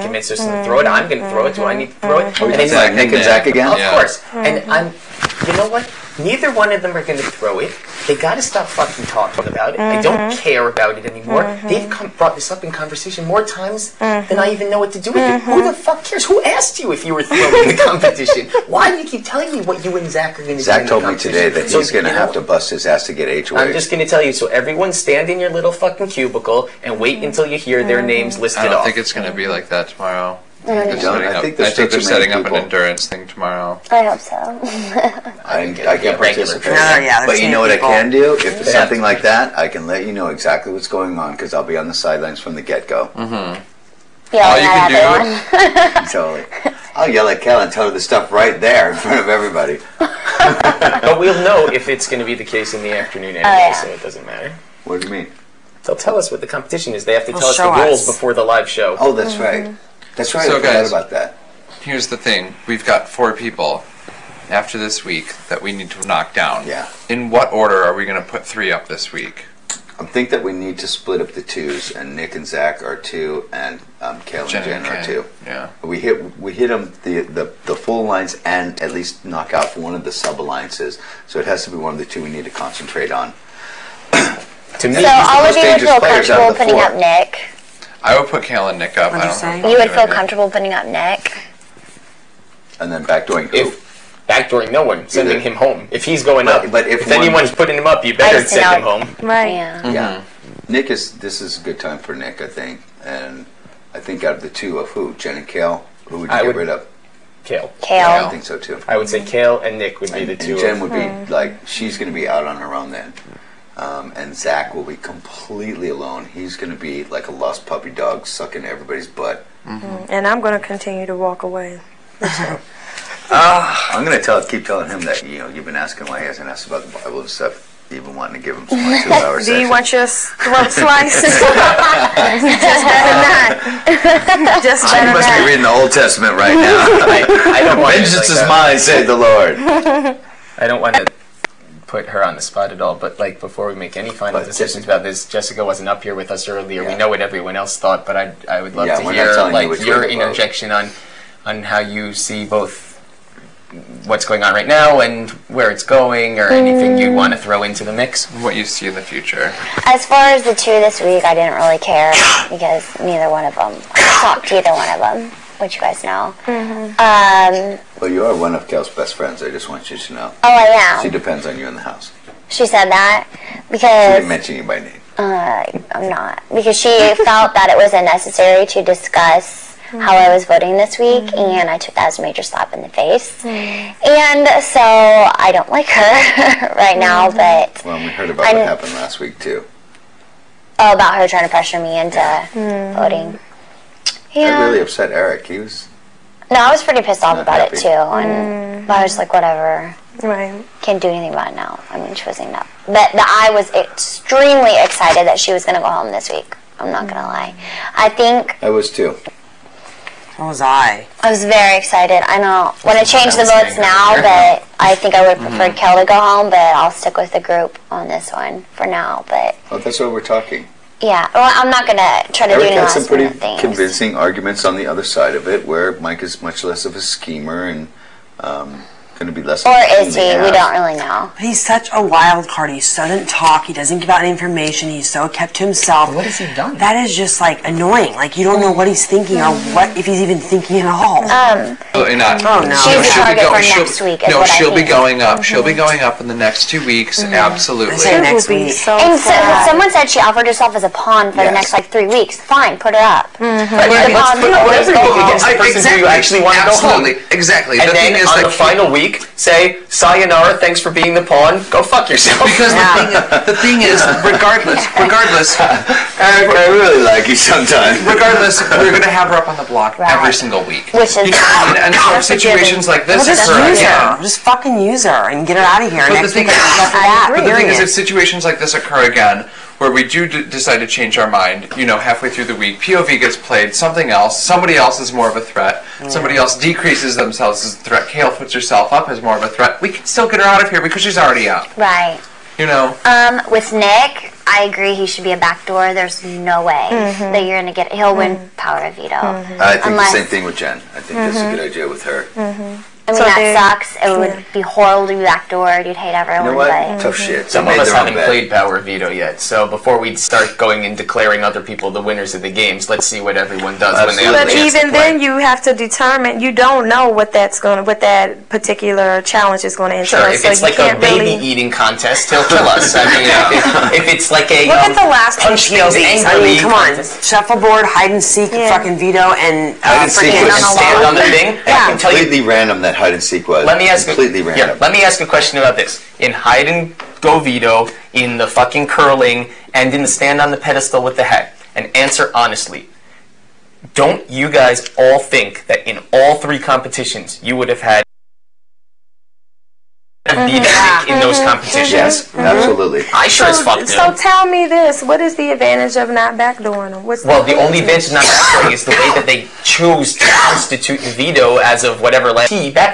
convince us to throw it. I'm going to throw it. Do I need to throw it? And then like Nick and Zach again? Of course. And you know what? Neither one of them are going to throw it. They got to stop fucking talking about it. I don't care about it anymore. They've brought this up in conversation more times than I even know what to do with it. Who the fuck cares? Who asked you if you were throwing the competition? Why do you keep telling me what you and Zach are going to do? Zach told me today that he's going to have to bust his ass to get HoH. I'm just going to tell you, so everyone stand in your little fucking cubicle and wait until you hear their names listed off. I don't think it's going to be like that tomorrow. I think they're setting up an endurance thing tomorrow. I hope so. I can't participate. But you know what I can do? If it's something like that, I can let you know exactly what's going on because I'll be on the sidelines from the get-go. Yelling at everyone. Totally. I'll yell at Kel and tell her the stuff right there in front of everybody. But we'll know if it's going to be the case in the afternoon anyway, so it doesn't matter. What do you mean? They'll tell us what the competition is. They have to tell us the rules before the live show. Oh, that's right. That's right. So I forgot about that. Here's the thing. We've got 4 people after this week that we need to knock down. Yeah. In what order are we going to put 3 up this week? I think that we need to split up the 2s, and Nick and Zach are 2, and Kel and Jen are 2. Yeah. We hit them the full alliance and at least knock out one of the sub alliances. So it has to be one of the 2 we need to concentrate on. To me, so all of you would feel comfortable putting up Nick. I would put Kel and Nick up. You would feel comfortable putting up Nick. And then backdooring who? Backdooring no one, sending him home. If he's going up, but if anyone's putting him up, you better send him home. Right. Yeah. Nick this is a good time for Nick, I think. And I think out of the 2 of who? Jen and Kale? Who would you get rid of? Kale. Yeah, I think so too. I would say Kale and Nick would be the 2. And Jen would be like, she's going to be out on her own then. And Zach will be completely alone. He's going to be like a lost puppy dog sucking everybody's butt. And I'm going to continue to walk away. I'm going to keep telling him that you've been asking why he hasn't asked about the Bible and stuff. You've been wanting to give him some 2-hour sessions. Do you want your throat sliced? Just better not. Just better not. You must be reading the Old Testament right now. I don't want vengeance is mine, said the Lord. I don't want to put her on the spot at all, but like before we make any final decisions about this, Jessica wasn't up here with us earlier. We know what everyone else thought, but I would love to hear like your interjection on how you see both what's going on right now and where it's going, or anything you want to throw into the mix. What you see in the future. As far as the 2 this week, I didn't really care because neither one of them talked to either one of them, which you guys know. Well, you are one of Kel's best friends. I just want you to know. Oh, I am. She depends on you in the house. She said that because she didn't mention you by name. I'm not, because she felt that it was unnecessary to discuss how I was voting this week, and I took that as a major slap in the face. And so I don't like her right now, but... Well, we heard about what happened last week, too. Oh, about her trying to pressure me into voting. Yeah. That really upset Eric. He was... No, I was pretty pissed off about it, too. And but I was like, whatever. Right. Can't do anything about it now. I mean, she wasn't enough. But I was extremely excited that she was going to go home this week. I'm not going to lie. I think... I was, too. So was I. I was very excited. I know. Want to change the votes now, but I think I would prefer Kel to go home, but I'll stick with the group on this one for now. But that's what we're talking. Yeah. Well, I'm not going to try to do any last minute things. Eric had some pretty convincing arguments on the other side of it, where Mike is much less of a schemer and going to be less. Or is he? We don't really know. But he's such a wild card. He doesn't talk. He doesn't give out any information. He's so kept to himself. What has he done? That is just like annoying. Like you don't know what he's thinking or what if he's even thinking at all. Absolutely not. Oh no. She's the target for next week. No, she'll be going up. She'll be going up in the next 2 weeks. Absolutely. I say next week. And someone said she offered herself as a pawn for the next like 3 weeks. Fine, put her up. Whatever person do you actually want to go home? Exactly. And then on the final week, say, sayonara, thanks for being the pawn, go fuck yourself. Because the thing is, regardless, Eric, I really like you sometimes. Regardless, we're going to have her up on the block every single week. Which is and so situations like this just use her. Just fucking use her and get her out of here. But the thing is, if situations like this occur again, where we do decide to change our mind, halfway through the week, POV gets played, something else, somebody else is more of a threat, somebody else decreases themselves as a threat, Kale puts herself up as more of a threat, we can still get her out of here because she's already out. Right. You know? With Nick, I agree he should be a backdoor. There's no way that you're going to get... He'll win power of veto. I think the same thing with Jen. I think that's a good idea with her. I mean, that sucks. It would be horrible to be backdoored. You'd hate everyone. You know what? But Tough shit. Some of us haven't played Power Veto yet, so before we start going and declaring other people the winners of the games, let's see what everyone does when they have But a chance even to play. then, you have to determine. You don't know what that particular challenge is going to entail. Sure, if so it's you like a can't baby eating contest, he'll kill us. I mean, if it's like a Look at the last two punch things POVs. I angrily mean, come on. contest. Shuffleboard, hide and seek, fucking veto, and Hide and seek freaking was stand on the thing. I can tell you. completely random. That hide and seek was Let me ask completely random. Let me ask a question about this. In hide and go veto, in the fucking curling, and in the stand on the pedestal with the hat, and answer honestly. Don't you guys all think that in all three competitions you would have had beat Nick in those competitions? Yes, absolutely. I sure as fuck do. So tell me this: what is the advantage of not backdooring them? Well, the only advantage of not backdooring is the way that they chose to constitute the veto as of whatever last back